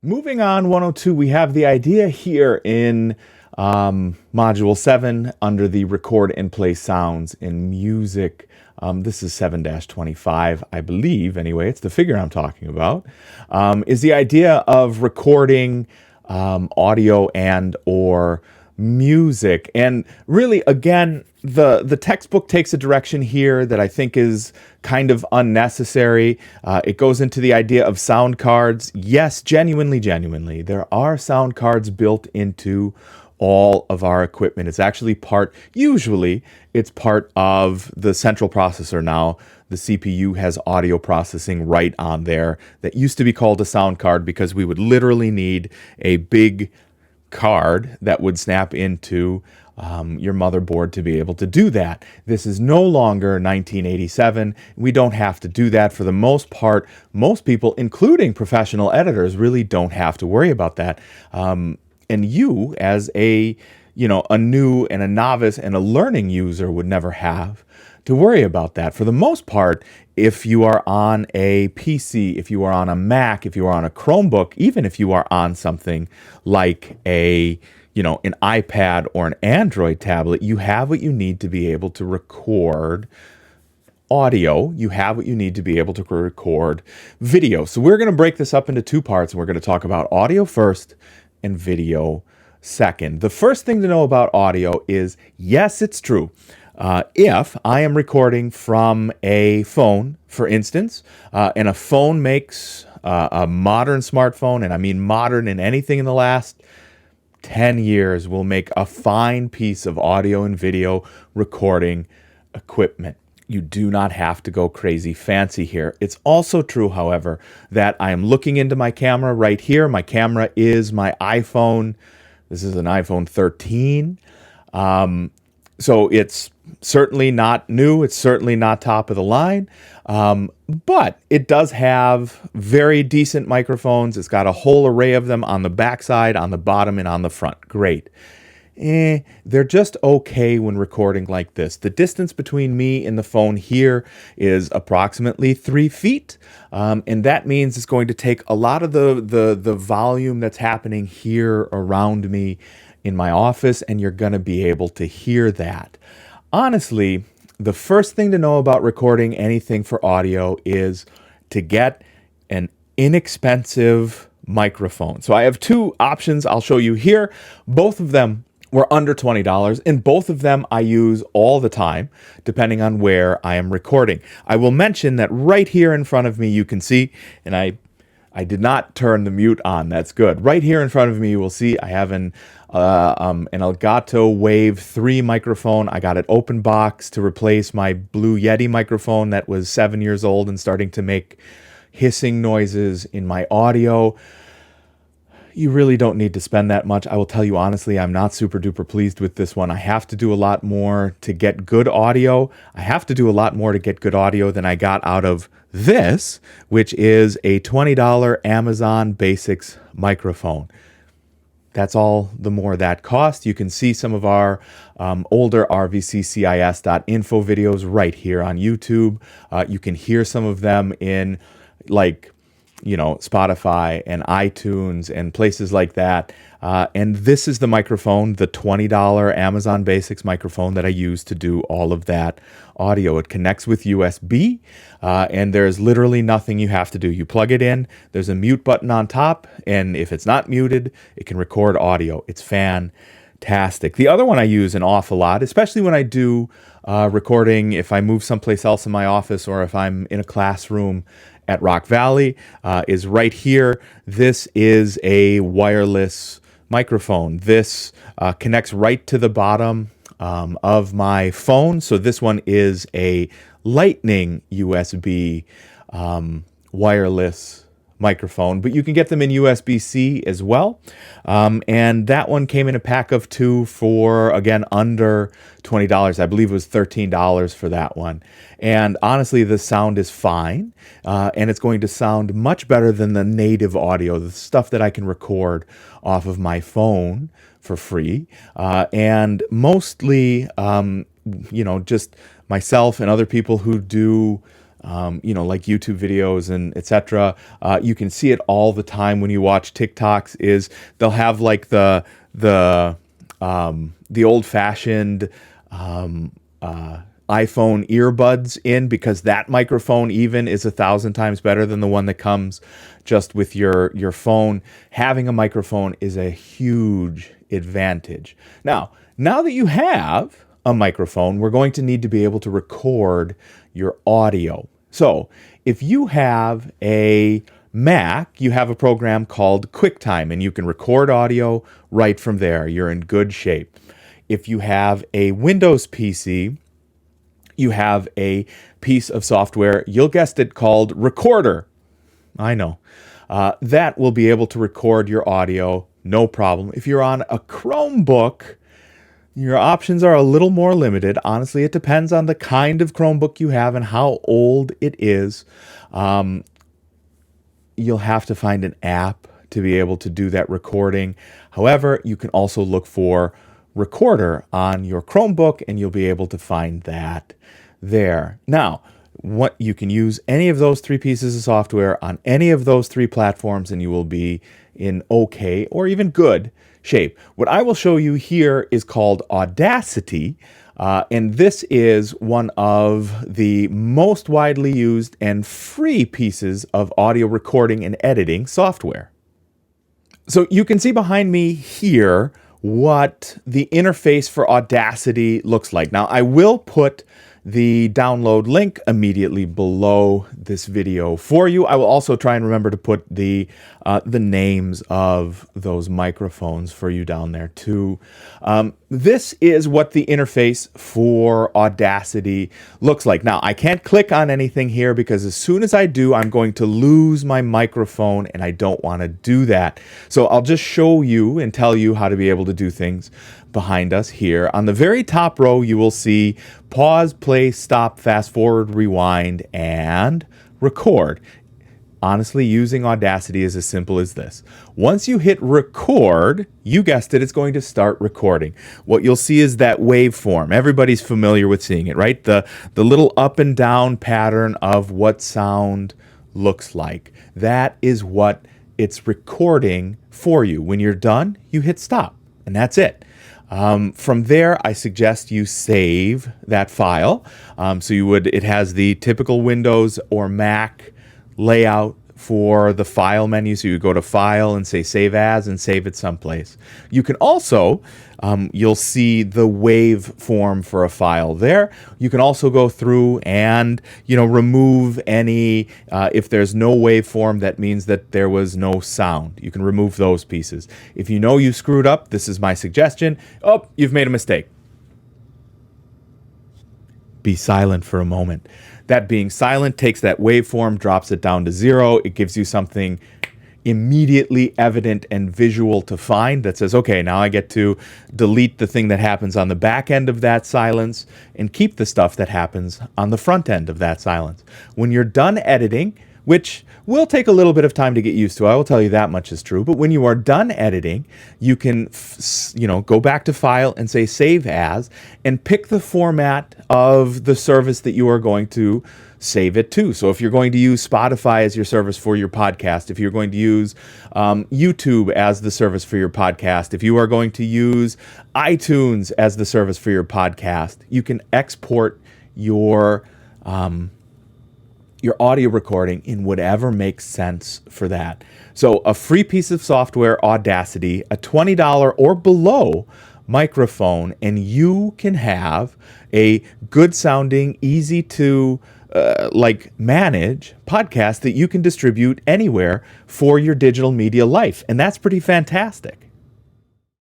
Moving on, 102, we have the idea here in Module 7 under the Record and Play Sounds in Music. This is 7-25, I believe, anyway, it's the figure I'm talking about, is the idea of recording audio and or music. And really, again, the textbook takes a direction here that I think is kind of unnecessary. It goes into the idea of sound cards. Yes, genuinely, there are sound cards built into all of our equipment. It's actually usually it's part of the central processor now. The CPU has audio processing right on there. That used to be called a sound card because we would literally need a big card that would snap into your motherboard to be able to do that. This is no longer 1987. We don't have to do that for the most part. Most people, including professional editors, really don't have to worry about that. And you, as a new and a novice and a learning user, would never have to worry about that. For the most part, if you are on a PC, if you are on a Mac, if you are on a Chromebook, even if you are on something like an iPad or an Android tablet, you have what you need to be able to record audio. You have what you need to be able to record video. So we're going to break this up into two parts, and we're going to talk about audio first and video second. The first thing to know about audio is, yes, it's true. If I am recording from a phone, for instance, and a phone makes a modern smartphone, and I mean modern in anything in the last 10 years, will make a fine piece of audio and video recording equipment. You do not have to go crazy fancy here. It's also true, however, that I am looking into my camera right here. My camera is my iPhone. This is an iPhone 13. So it's certainly not new. It's certainly not top of the line. But it does have very decent microphones. It's got a whole array of them on the backside, on the bottom, and on the front. Great. They're just okay when recording like this. The distance between me and the phone here is approximately 3 feet. And that means it's going to take a lot of the volume that's happening here around me in my office, and you're going to be able to hear that. Honestly, the first thing to know about recording anything for audio is to get an inexpensive microphone. So I have two options I'll show you here. Both of them were under $20, and both of them I use all the time, depending on where I am recording. I will mention that right here in front of me, you can see, and I did not turn the mute on. That's good. Right here in front of me, you will see I have an Elgato Wave 3 microphone. I got it open box to replace my Blue Yeti microphone that was 7 years old and starting to make hissing noises in my audio. You really don't need to spend that much. I will tell you honestly, I'm not super duper pleased with this one. I have to do a lot more to get good audio. I have to do a lot more to get good audio than I got out of this, which is a $20 Amazon Basics microphone. That's all the more that cost. You can see some of our older rvccis.info videos right here on YouTube. You can hear some of them in Spotify and iTunes and places like that. And this is the microphone, the $20 Amazon Basics microphone that I use to do all of that audio. It connects with USB, and there's literally nothing you have to do. You plug it in, there's a mute button on top, and if it's not muted, it can record audio. It's fantastic. The other one I use an awful lot, especially when I do recording, if I move someplace else in my office or if I'm in a classroom at Rock Valley, is right here. This is a wireless microphone. This connects right to the bottom of my phone. So this one is a Lightning USB wireless microphone, but you can get them in USB-C as well. And that one came in a pack of two for, again, under $20. I believe it was $13 for that one. And honestly, the sound is fine. And it's going to sound much better than the native audio, the stuff that I can record off of my phone for free. And mostly, just myself and other people who do like YouTube videos and etc. You can see it all the time when you watch TikToks. Is they'll have like the old-fashioned iPhone earbuds in, because that microphone even is 1,000 times better than the one that comes just with your phone. Having a microphone is a huge advantage. Now that you have a microphone, we're going to need to be able to record your audio. So if you have a Mac, you have a program called QuickTime, and you can record audio right from there. You're in good shape. If you have a Windows PC, you have a piece of software, you'll guessed it, called Recorder. I know. That will be able to record your audio, no problem. If you're on a Chromebook, your options are a little more limited. Honestly, it depends on the kind of Chromebook you have and how old it is. You'll have to find an app to be able to do that recording. However, you can also look for Recorder on your Chromebook, and you'll be able to find that there. Now, what you can use any of those three pieces of software on any of those three platforms, and you will be in okay or even good shape. What I will show you here is called Audacity, and this is one of the most widely used and free pieces of audio recording and editing software. So you can see behind me here what the interface for Audacity looks like. Now, I will put the download link immediately below this video for you. I will also try and remember to put the names of those microphones for you down there too. This is what the interface for Audacity looks like. Now, I can't click on anything here because as soon as I do, I'm going to lose my microphone, and I don't want to do that. So I'll just show you and tell you how to be able to do things behind us here. On the very top row, you will see pause, play, stop, fast forward, rewind, and record. Honestly, using Audacity is as simple as this. Once you hit record, you guessed it, it's going to start recording. What you'll see is that waveform. Everybody's familiar with seeing it, right? The little up and down pattern of what sound looks like. That is what it's recording for you. When you're done, you hit stop, and that's it. From there, I suggest you save that file. It has the typical Windows or Mac layout for the file menu. So you go to File and say Save As and save it someplace. You can also, you'll see the wave form for a file there. You can also go through and, remove any, if there's no waveform, that means that there was no sound. You can remove those pieces. If you know you screwed up, this is my suggestion. Oh, you've made a mistake. Be silent for a moment. That being silent takes that waveform, drops it down to 0. It gives you something immediately evident and visual to find that says, okay, now I get to delete the thing that happens on the back end of that silence and keep the stuff that happens on the front end of that silence. When you're done editing, which will take a little bit of time to get used to, I will tell you that much is true, but when you are done editing, you can go back to File and say Save As and pick the format of the service that you are going to save it to. So if you're going to use Spotify as your service for your podcast, if you're going to use YouTube as the service for your podcast, if you are going to use iTunes as the service for your podcast, you can export your audio recording in whatever makes sense for that. So a free piece of software, Audacity, a $20 or below microphone, and you can have a good sounding, easy to manage podcast that you can distribute anywhere for your digital media life. And that's pretty fantastic.